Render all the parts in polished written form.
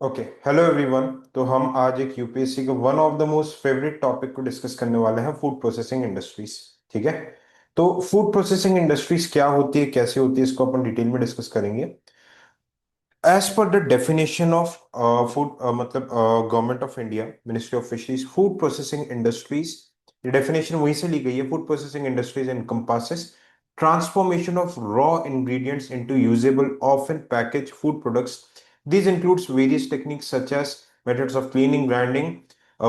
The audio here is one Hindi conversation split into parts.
Okay, hello everyone. तो हम आज एक यूपीएससी के one of the most favourite topic को डिस्कस करने वाले हैं, फूड प्रोसेसिंग इंडस्ट्रीज। ठीक है। तो फूड प्रोसेसिंग इंडस्ट्रीज क्या होती है, कैसे होती है, इसको अपन डिटेल में डिस्कस करेंगे। As per the definition of food, मतलब government of India, ministry of fisheries, food processing industries, ये डेफिनेशन वहीं से ली गई है। Food processing industries encompasses transformation of raw ingredients into usable, often packaged food products. These includes various techniques such as methods of cleaning, grinding,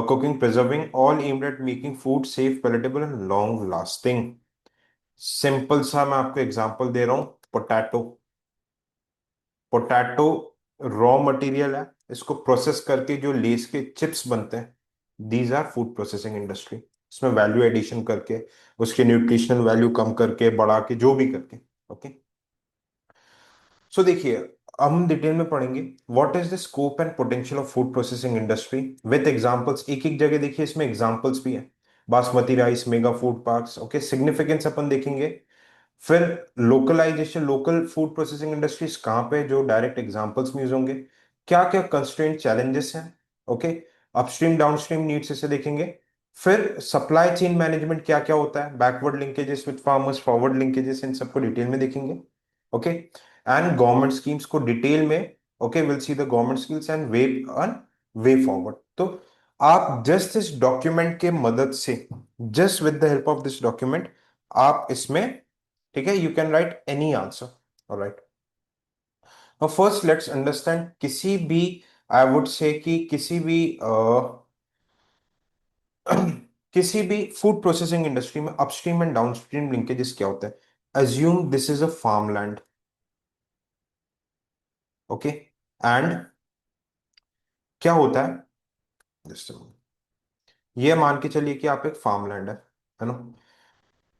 cooking, preserving, all aimed at making food safe, palatable and long lasting. Simple सा मैं आपको एग्जांपल दे रहा हूँ। पोटैटो। पोटैटो रॉ मटेरियल है। इसको प्रोसेस करके जो लेस के चिप्स बनते हैं, these are food processing industry. इसमें वैल्यू एडिशन करके, उसके न्यूट्रिशनल वैल्यू कम करके, बढ़ा के, जो भी करके। ओके। सो देखिए, हम डिटेल में पढ़ेंगे what is the scope and potential of food processing industry with examples. एक एक जगह देखिए इसमें एग्जांपल्स भी है। Basmati rice, mega food parks. Okay, significance अपन देखेंगे। फिर localisation, local food processing industries कहाँ पे, जो डायरेक्ट एग्जांपल्स में यूज होंगे। क्या क्या कंस्ट्रेंट चैलेंजेस हैं। ओके। अपस्ट्रीम डाउनस्ट्रीम नीड्स इसे देखेंगे। फिर सप्लाई चेन मैनेजमेंट क्या क्या होता है, backward linkages with farmers, forward linkages, इन सबको डिटेल में देखेंगे। ओके। एंड गवर्नमेंट स्कीम्स को डिटेल में। Okay, will see the government schemes and way forward. तो आप जस्ट इस डॉक्यूमेंट के मदद से, just with the help of this document, आप इसमें, ठीक है, you can write any answer. Alright. Now first let's understand किसी भी, आई वुड से कि किसी भी किसी भी फूड प्रोसेसिंग इंडस्ट्री में अपस्ट्रीम एंड डाउनस्ट्रीम लिंकेजेस क्या होते हैं। Assume this is a farm land. Okay. And क्या होता है, जस्ट ये मान के चलिए कि आप एक फार्म लैंड है ना।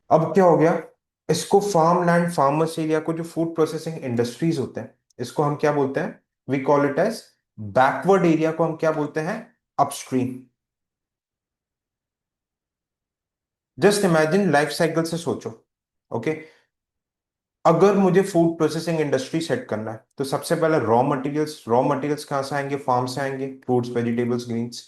अब क्या हो गया, इसको फार्म लैंड, फार्मर्स एरिया को, जो फूड प्रोसेसिंग इंडस्ट्रीज होते हैं, इसको हम क्या बोलते हैं, we call it as backward area को हम क्या बोलते हैं, upstream. Just imagine life cycle से सोचो। ओके। अगर मुझे फूड प्रोसेसिंग इंडस्ट्री सेट करना है तो सबसे पहले रॉ मटेरियल्स कहां से आएंगे, फार्म से आएंगे, फ्रूट्स, वेजिटेबल्स, ग्रीन्स।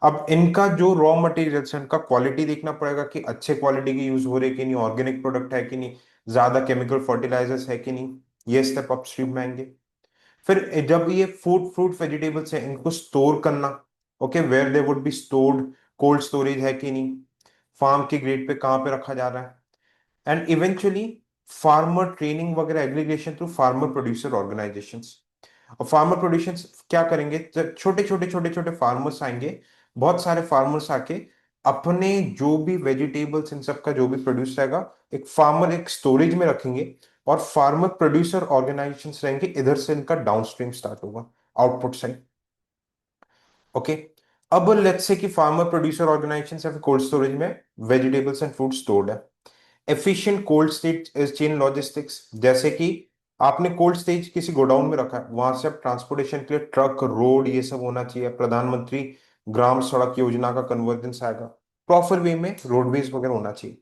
अब इनका जो रॉ मटेरियल्स है, इनका क्वालिटी देखना पड़ेगा कि अच्छे क्वालिटी के यूज हो रहे कि नहीं, ऑर्गेनिक प्रोडक्ट है कि नहीं, ज्यादा केमिकल फर्टिलाइजर्स है कि नहीं। ये स्टेप अपस्ट्रीम में आएंगे। फिर जब ये फूड फ्रूट वेजिटेबल्स है, इनको स्टोर करना। Okay, where they would be stored, cold storage है कि नहीं, फार्म के ग्रेड पे कहाँ पे रखा जा रहा है। एंड इवेंचुअली फार्मर ट्रेनिंग वगैरह, aggregation through farmer producer organisations. और फार्मर प्रोड्यूसर्स क्या करेंगे, जब छोटे छोटे छोटे छोटे फार्मर्स आएंगे, बहुत सारे फार्मर्स आके अपने जो भी वेजिटेबल्स, इन सब का जो भी प्रोड्यूस रहेगा, एक फार्मर एक स्टोरेज में रखेंगे। और फार्मर प्रोड्यूसर ऑर्गेनाइजेशंस रहेंगे, इधर से इनका डाउनस्ट्रीम स्टार्ट होगा, आउटपुट साइड। ओके। अब लेट्स से कि फार्मर प्रोड्यूसर ऑर्गेनाइजेशंस या कोल्ड स्टोरेज में वेजिटेबल्स एंड फ्रूट स्टोर्ड है। Efficient cold state chain logistics, जैसे कि आपने कोल्ड स्टेज किसी गोडाउन में रखा है, वहां से अब ट्रांसपोर्टेशन के लिए ट्रक, रोड, ये सब होना चाहिए। प्रधानमंत्री ग्राम सड़क योजना का कन्वर्जेंस आएगा, प्रॉपर वे में रोडवेज वगैरह होना चाहिए।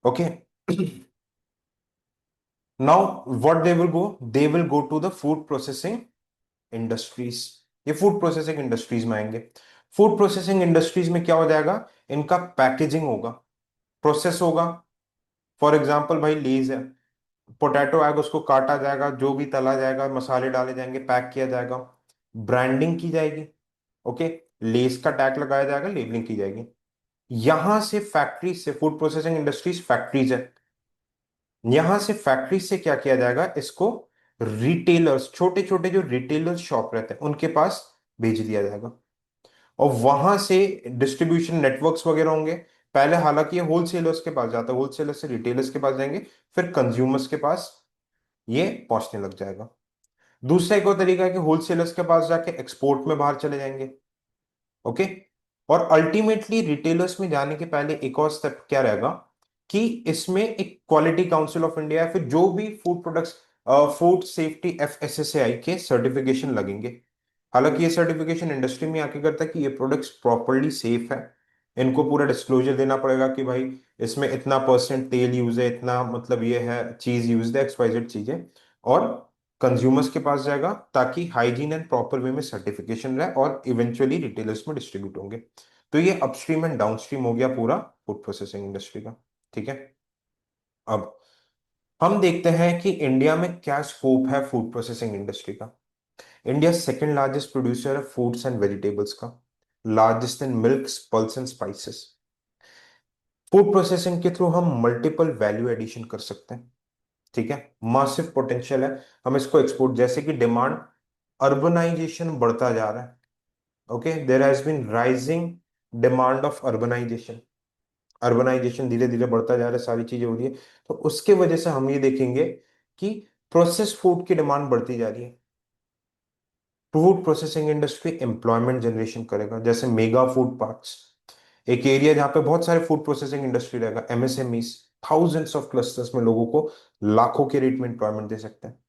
Okay. Now what they will go to the food processing industries. ये फूड प्रोसेसिंग इंडस्ट्रीज में आएंगे। फूड प्रोसेसिंग इंडस्ट्रीज में क्या हो जाएगा, इनका पैकेजिंग होगा, प्रोसेस होगा। फॉर एग्जाम्पल भाई लेज है, पोटैटो आएगा, उसको काटा जाएगा, जो भी तला जाएगा, मसाले डाले जाएंगे, पैक किया जाएगा, ब्रांडिंग की जाएगी। ओके। लेस का टैग लगाया जाएगा, लेबलिंग की जाएगी। यहां से फैक्ट्री से, फूड प्रोसेसिंग इंडस्ट्रीज फैक्ट्रीज है, यहां से फैक्ट्री से क्या किया जाएगा, इसको रिटेलर्स, छोटे छोटे जो रिटेलर्स शॉप रहते हैं, उनके पास भेज दिया जाएगा। और वहां से डिस्ट्रीब्यूशन नेटवर्क्स वगैरह होंगे। पहले हालांकि ये होलसेलर्स के पास जाता है, होलसेलर्स से रिटेलर्स के पास जाएंगे, फिर कंज्यूमर्स के पास ये पहुंचने लग जाएगा। दूसरा एक और तरीका है कि होलसेलर्स के पास जाके एक्सपोर्ट में बाहर चले जाएंगे। ओके। और अल्टीमेटली रिटेलर्स में जाने के पहले एक और स्टेप क्या रहेगा, कि इसमें एक क्वालिटी काउंसिल ऑफ इंडिया या फिर जो भी food products, food safety FSSAI के सर्टिफिकेशन लगेंगे। हालांकि ये सर्टिफिकेशन इंडस्ट्री में आके करता है कि ये प्रोडक्ट्स प्रॉपरली सेफ है। इनको पूरा डिस्क्लोजर देना पड़ेगा कि भाई इसमें इतना परसेंट तेल यूज है, इतना मतलब ये है चीज यूज है, एक्सवाइजेड चीजें। और कंज्यूमर्स के पास जाएगा ताकि हाइजीन एंड प्रॉपर वे में सर्टिफिकेशन रहे और इवेंचुअली रिटेलर्स में डिस्ट्रीब्यूट होंगे। तो ये अपस्ट्रीम एंड डाउनस्ट्रीम हो गया पूरा फूड प्रोसेसिंग इंडस्ट्री का। ठीक है। अब हम देखते हैं कि इंडिया में क्या स्कोप है फूड प्रोसेसिंग इंडस्ट्री का। इंडिया सेकंड लार्जेस्ट प्रोड्यूसर है फ्रूट्स एंड वेजिटेबल्स का, largest in milk, pulse and spices. Food processing के थ्रू हम मल्टीपल वैल्यू एडिशन कर सकते हैं। ठीक है। मासिव पोटेंशियल है। हम इसको एक्सपोर्ट, जैसे कि डिमांड, अर्बनाइजेशन बढ़ता जा रहा है। Okay, there has been rising demand of urbanization. Urbanization धीरे धीरे बढ़ता जा रहा है, सारी चीजें हो रही है। तो उसके वजह से हम ये देखेंगे कि प्रोसेस फूड की डिमांड बढ़ती जा रही है। Food processing industry employment generation करेगा, जैसे मेगा फूड पार्क्स, एक एरिया जहाँ पे बहुत सारे फूड प्रोसेसिंग इंडस्ट्री रहेगा, एमएसएमईस, थाउजेंड्स ऑफ क्लस्टर्स में लोगों को लाखों के रेट में एम्प्लॉयमेंट दे सकते हैं।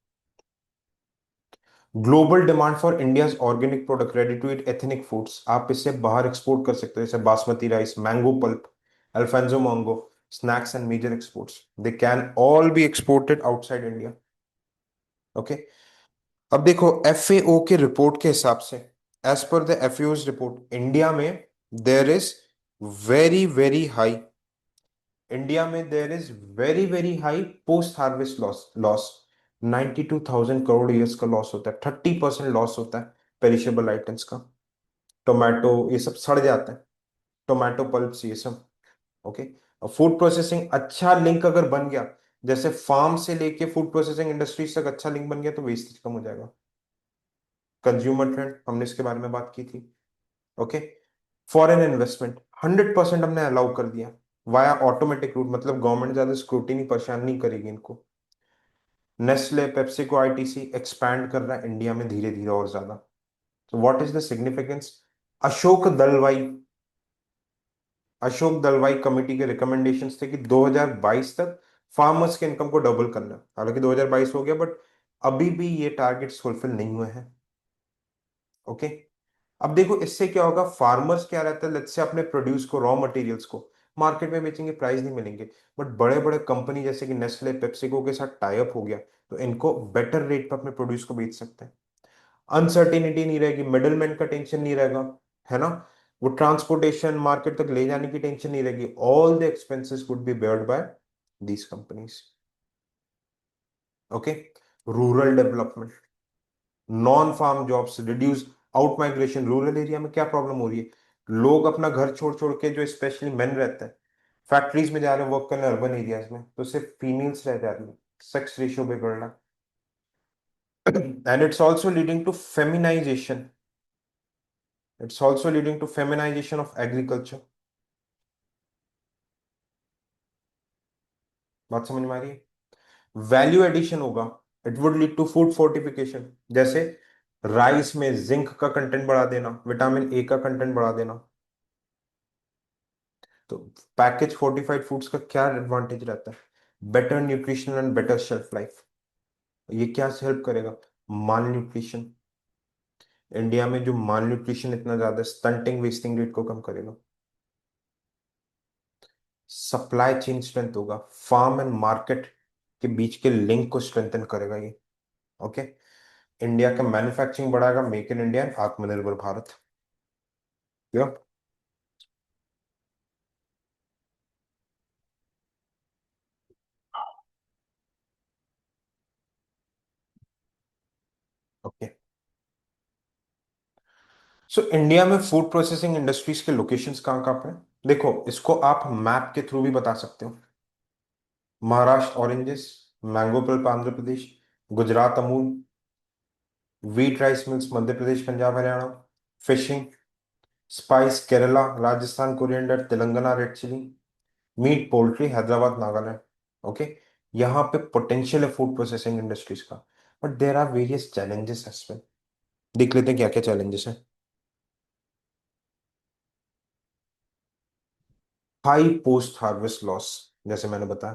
Global demand for India's organic product, ready to eat ethnic foods, आप इससे बाहर एक्सपोर्ट कर सकते हैं, जैसे basmati rice, mango pulp, Alphonso mango, snacks and major exports, they can all be exported outside India. Okay. अब देखो एफएओ के रिपोर्ट के हिसाब से, as per the FAO's report, India में there is very very high, India में there is very very high post harvest loss loss. 92,000 crore years का लॉस होता है, 30% लॉस होता है पेरिशेबल आइटम्स का। टोमेटो ये सब सड़ जाते हैं, टोमेटो पल्प्स ये सब। ओके। और फूड प्रोसेसिंग अच्छा लिंक अगर बन गया, जैसे फार्म से लेके फूड प्रोसेसिंग इंडस्ट्रीज तक अच्छा लिंक बन गया, तो वेस्टेज कम हो जाएगा। कंज्यूमर ट्रेंड हमने इसके बारे में बात की थी। ओके। फॉरेन इन्वेस्टमेंट 100% हमने अलाउ कर दिया वाया ऑटोमेटिक रूट, मतलब गवर्नमेंट ज्यादा स्क्रूटिनी परेशान नहीं करेगी इनको। नेस्ले, पेप्सिको, आईटीसी एक्सपैंड कर रहा है इंडिया में धीरे धीरे और ज्यादा। तो what is the significance? Ashok Dalwai, Ashok Dalwai committee के रिकमेंडेशंस थे कि 2022 तक फार्मर्स के इनकम को डबल करना है। हालांकि 2022 हो गया, बट अभी भी ये टारगेट्स फुलफिल नहीं हुए हैं। ओके। अब देखो इससे क्या होगा, फार्मर्स क्या रहता है, लेट्स से अपने प्रोड्यूस को, रॉ मटेरियल्स को मार्केट में बेचेंगे, प्राइस नहीं मिलेंगे, बट बड़े बड़े कंपनी जैसे कि नेस्ले, पेप्सिको के साथ टाई अप हो गया, तो इनको बेटर रेट पर अपने प्रोड्यूस को बेच सकते हैं। अनसर्टेनिटी नहीं रहेगी, मिडलमैन का टेंशन नहीं रहेगा, है ना। वो ट्रांसपोर्टेशन, मार्केट तक ले जाने की टेंशन नहीं रहेगी, all the expenses would be beared by these companies. Okay. Rural development, non farm jobs reduce, out migration, rural area में क्या प्रॉब्लम हो रही है, लोग अपना घर छोड़ छोड़ के, जो स्पेशली मेन रहते हैं, फैक्ट्रीज में जा रहे हैं वर्क करने अर्बन एरियाज में, तो सिर्फ फीमेल्स रह जा रही है, सेक्स रेशियो बिगड़ रहा है। And it's also leading to feminization, it's also leading to feminization of agriculture. बात समझ में आ रही है? वैल्यू एडिशन होगा, it would lead to food fortification, जैसे राइस में जिंक का कंटेंट बढ़ा देना, विटामिन ए का कंटेंट बढ़ा देना। तो पैकेज फोर्टिफाइड फूड्स का क्या एडवांटेज रहता है? Better nutrition and better shelf life. ये क्या हेल्प करेगा? माल न्यूट्रिशन, इंडिया में जो माल न्यूट्रिशन इतना ज्यादा, स्टंटिंग वेस्टिंग रेट को कम करेगा। सप्लाई चेन स्ट्रेंथ होगा, फार्म एंड मार्केट के बीच के लिंक को स्ट्रेंथन करेगा ये। ओके। इंडिया का मैन्युफैक्चरिंग बढ़ाएगा, मेक इन इंडिया, आत्मनिर्भर Bharat. Clear? Okay. So India में फूड प्रोसेसिंग इंडस्ट्रीज के लोकेशंस कहाँ कहाँ पे हैं? देखो इसको आप मैप के थ्रू भी बता सकते हो। Maharashtra oranges, mango pulp Andhra Pradesh, Gujarat Amul, wheat rice mills Madhya Pradesh Punjab Haryana, fishing, spice Kerala, Rajasthan coriander, Telangana red chilli, meat poultry Hyderabad Nagaland. Okay. यहाँ पे पोटेंशियल है फूड प्रोसेसिंग इंडस्ट्रीज का, but there are various challenges as well. देख लेते हैं क्या क्या चैलेंजेस हैं। हाई पोस्ट हार्वेस्ट लॉस, जैसे मैंने बताया,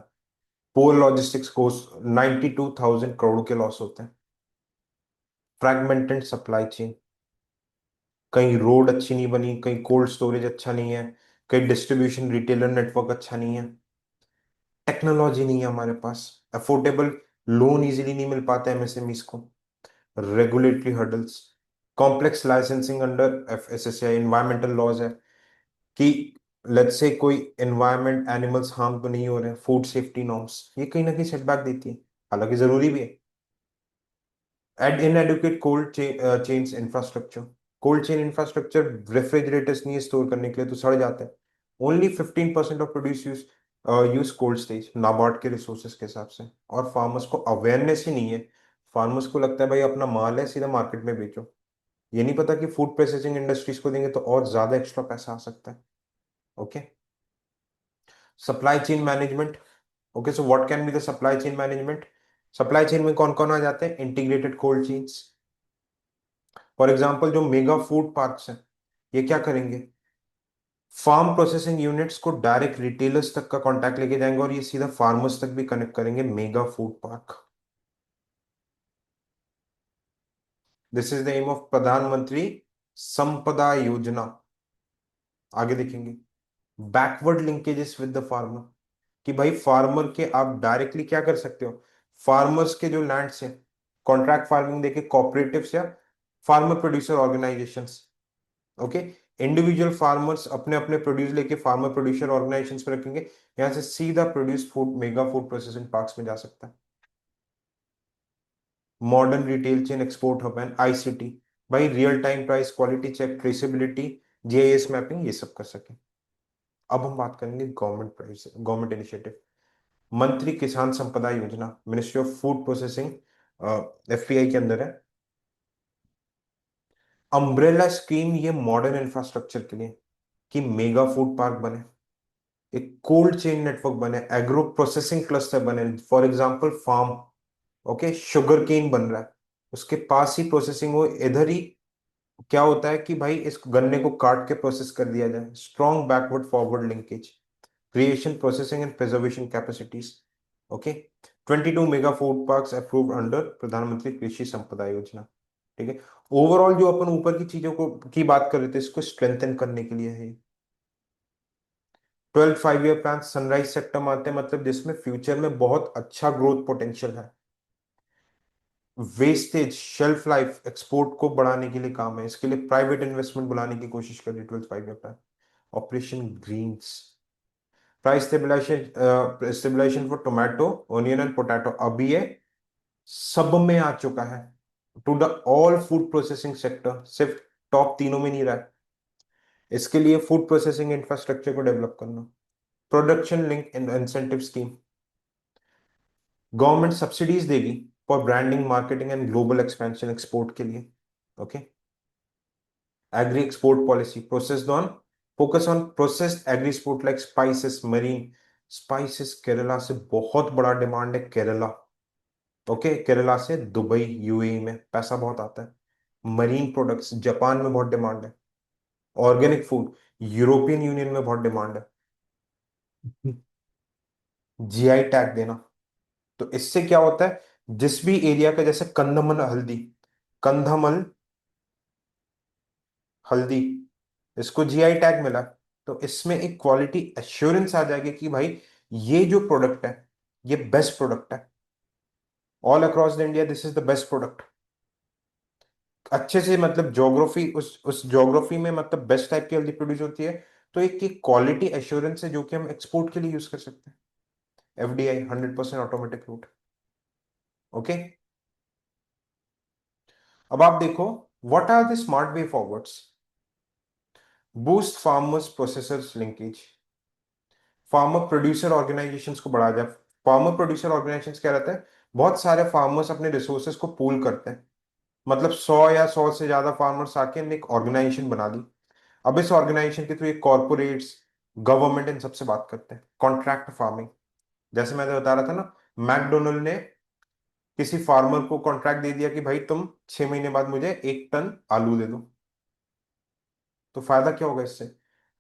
पोर लॉजिस्टिक्स कोस्ट, 92,000 करोड़ के लॉस होते हैं। फ्रैगमेंटेड सप्लाई चेन, कहीं रोड अच्छी नहीं बनी, कहीं कोल्ड स्टोरेज अच्छा नहीं है, कहीं डिस्ट्रीब्यूशन रिटेलर नेटवर्क अच्छा नहीं है, टेक्नोलॉजी नहीं है हमारे पास, अफोर्डेबल लोन इजीली नहीं मिल पाता है एमएसएमईज को। Regulatory hurdles, complex licensing under FSSAI, environmental laws है कि लेट्स से कोई एनवायरनमेंट एनिमल्स हार्म तो नहीं हो रहे हैं, फूड सेफ्टी नॉर्म्स, ये कहीं ना कहीं सेटबैक देती है, हालांकि जरूरी भी है। Add inadequate cold chains infrastructure, cold chain infrastructure, refrigerators नहीं स्टोर करने के लिए तो सड़ जाते हैं। Only 15% of produce use use cold stage, NABARD के रिसोर्सेज के हिसाब से। और फार्मर्स को अवेयरनेस ही नहीं है। फार्मर्स को लगता है भाई अपना माल है सीधा मार्केट में बेचो, ये नहीं पता कि फूड प्रोसेसिंग इंडस्ट्रीज को देंगे तो और ज्यादा एक्स्ट्रा पैसा आ सकता है। Okay, supply chain management. Okay, so what can be the supply chain management? Supply chain में कौन कौन आ जाते हैं? Integrated cold chains. For example जो मेगा फूड पार्क्स हैं, ये क्या करेंगे? फार्म प्रोसेसिंग यूनिट्स को डायरेक्ट रिटेलर्स तक का कांटेक्ट लेके जाएंगे और ये सीधा फार्मर्स तक भी कनेक्ट करेंगे, mega food park. This is the aim of Pradhanmantri Sampada Yojana. आगे देखेंगे, backward linkages with the farmer, कि भाई फार्मर के आप डायरेक्टली क्या कर सकते हो, फार्मर्स के जो लैंड्स हैं, कॉन्ट्रैक्ट फार्मिंग देके कॉपरेटिव्स या farmer producer organisations. Okay, individual farmers अपने अपने प्रोड्यूस लेके फार्मर प्रोड्यूसर ऑर्गेनाइजेशंस पे रखेंगे, यहां से सीधा produce food mega food processing parks में जा सकता है। Modern retail chain export hub and ICT, भाई real time price, quality check, traceability, GIS mapping, ये सब कर सके। अब हम बात करेंगे गवर्नमेंट प्राइस, गवर्नमेंट इनिशिएटिव। मंत्री Kisan Sampada Yojana, ministry of food processing, FPI के अंदर है। अम्ब्रेला स्कीम, ये मॉडर्न इंफ्रास्ट्रक्चर के लिए, कि मेगा फूड पार्क बने, एक कोल्ड चेन नेटवर्क बने, एग्रो प्रोसेसिंग क्लस्टर बने, for example farm. Okay, sugar cane बन रहा है, उसके पास ही प्रोसेसिंग हो, इधर ही क्या होता है कि भाई इस गन्ने को काट के प्रोसेस कर दिया जाए, strong backward forward linkage, creation processing and preservation capacities. Okay, 22 mega food parks approved under प्रधानमंत्री कृषि संपदा योजना। ठीक है, ओवरऑल जो अपन ऊपर की चीजों को की बात कर रहे थे, इसको स्ट्रेंथन करने के लिए है। 12 5 ईयर प्लान, सनराइज सेक्टर मानते हैं, मतलब जिसमें फ्यूचर में बहुत अच्छा ग्रोथ पोटेंशियल है। वेस्टेज, शेल्फ लाइफ, एक्सपोर्ट को बढ़ाने के लिए काम है, इसके लिए प्राइवेट इन्वेस्टमेंट बुलाने की कोशिश कर रही है 12 5 year plan. Operation greens, price stabilisation, stabilisation for tomato, onion and potato, अभी ये सब में आ चुका है, to the all food processing sector, सिर्फ टॉप तीनों में नहीं रहा है। इसके लिए फूड प्रोसेसिंग इंफ्रास्ट्रक्चर को डेवलप करना, production link incentive scheme, government subsidies देगी for branding, marketing and global expansion, export के लिए। Okay, agri export policy, processed on, focus on processed agree export like spices, marine spices, Kerala से बहुत बड़ा डिमांड है, केरला। ओके, केरला से दुबई, यूएई में पैसा बहुत आता है। मरीन प्रोडक्ट्स, जापान में बहुत डिमांड है। ऑर्गेनिक फूड, यूरोपियन यूनियन में बहुत डिमांड है। जीआई टैग देना, तो इससे क्या होता है, जिस भी एरिया का, जैसे कंधमल हल्दी, कंधमल हल्दी, इसको जीआई टैग मिला, तो इसमें एक क्वालिटी एश्योरेंस आ जाएगी कि भाई ये जो प्रोडक्ट है, ये बेस्ट प्रोडक्ट है, all across the India this is the best product. अच्छे से मतलब ज्योग्राफी, उस ज्योग्राफी में मतलब बेस्ट टाइप की हल्दी प्रोड्यूस होती है, तो एक क्वालिटी एश्योरेंस है जो कि हम एक्सपोर्ट के लिए यूज कर सकते हैं। FDI, 100% automatic route. ओके, अब आप देखो, what are the smart way forwards? Boost farmers processors linkage, farmer producer organisations को बढ़ाया जाए। फार्मर प्रोड्यूसर ऑर्गेनाइजेशंस क्या रहता है, बहुत सारे फार्मर्स अपने रिसोर्सेज को पूल करते हैं, मतलब 100 या 100 से ज्यादा फार्मर्स आके इनने एक ऑर्गेनाइजेशन बना दी। अब इस ऑर्गेनाइजेशन के थ्रू ये कॉर्पोरेट्स, गवर्नमेंट, इन सबसे बात करते हैं। कॉन्ट्रैक्ट फार्मिंग, जैसे मैंने बता रहा था ना, मैकडोनल्ड ने किसी फार्मर को कॉन्ट्रैक्ट दे दिया कि भाई तुम 6 महीने बाद मुझे 1 टन आलू दे दो, तो फायदा क्या होगा इससे?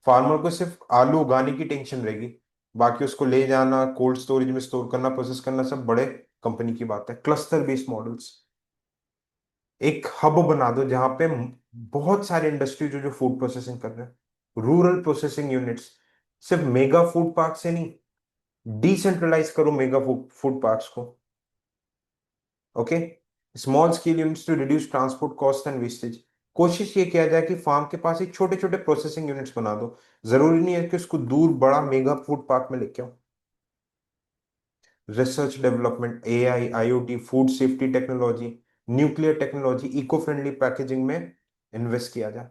फार्मर को सिर्फ आलू उगाने की टेंशन रहेगी, बाकी उसको ले जाना, कोल्ड स्टोरेज में स्टोर करना, प्रोसेस करना, सब बड़े कंपनी की बात है। क्लस्टर बेस्ड मॉडल्स, एक हब बना दो जहां पे बहुत सारे इंडस्ट्री जो जो फूड प्रोसेसिंग कर रहे हैं, रूरल प्रोसेसिंग यूनिट्स, सिर्फ मेगा फूड पार्क से नहीं, डिसेंट्रलाइज करो मेगा फूड पार्क्स को। Okay, small scale units to reduce transport cost and wastage. कोशिश ये किया जाए कि फार्म के पास ही छोटे छोटे प्रोसेसिंग यूनिट्स बना दो, जरूरी नहीं है कि उसको दूर बड़ा मेगा फूड पार्क में लेके आओ। Research development, AI, IoT, food safety technology, nuclear technology, eco friendly packaging में इन्वेस्ट किया जाए।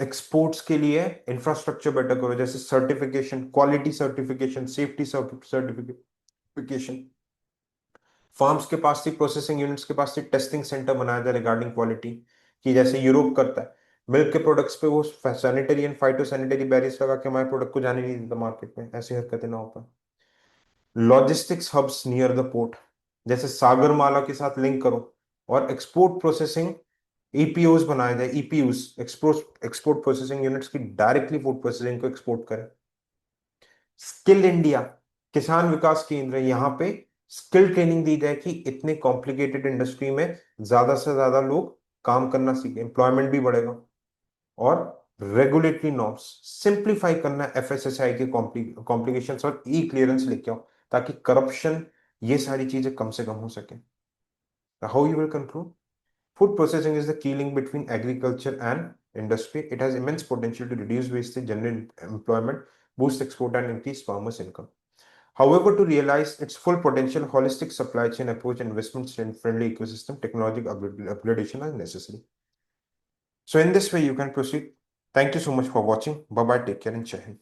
एक्सपोर्ट्स के लिए इंफ्रास्ट्रक्चर बेटर करो, जैसे certification, quality certification, safety certification. Farms के पास ही, प्रोसेसिंग यूनिट्स के पास ही टेस्टिंग सेंटर बनाया जाए रिगार्डिंग क्वालिटी, कि जैसे यूरोप करता है। मिल्क के प्रोडक्ट्स पे वो sanitary and phyto sanitary barriers लगा के हमारे प्रोडक्ट को जाने नहीं देता मार्केट में, ऐसी हरकतें ना हो पाए। Logistics hubs near the port, जैसे सागरमाला के साथ लिंक करो, और एक्सपोर्ट प्रोसेसिंग ईपीओस बनाए जाए, ईपीयूस, एक्सपोर्ट एक्सपोर्ट प्रोसेसिंग यूनिट्स की डायरेक्टली फूड प्रोसेसिंग को एक्सपोर्ट करें। स्किल इंडिया, किसान विकास केंद्र, यहाँ पे स्किल ट्रेनिंग दी जाए कि इतने कॉम्प्लिकेटेड इंडस्ट्री में ज्यादा से ज्यादा लोग काम करना सीखे, एम्प्लॉयमेंट भी बढ़ेगा। और रेगुलेटरी नॉर्म्स सिंप्लीफाई करना, एफएसएसआई के कॉम्प्लिकेशंस और ई क्लियरेंस लेके आओ, ताकि करप्शन, ये सारी चीजें कम से कम हो सके। How you will conclude? Food processing is the key link between agriculture and industry. It has immense potential to reduce wastage, generate employment, boost export, and increase farmers' income. However, to realize its full potential, holistic supply chain approach, investment-friendly ecosystem, technological upgradation are necessary. So, in this way, you can proceed. Thank you so much for watching. Bye bye. Take care and Jai Hind.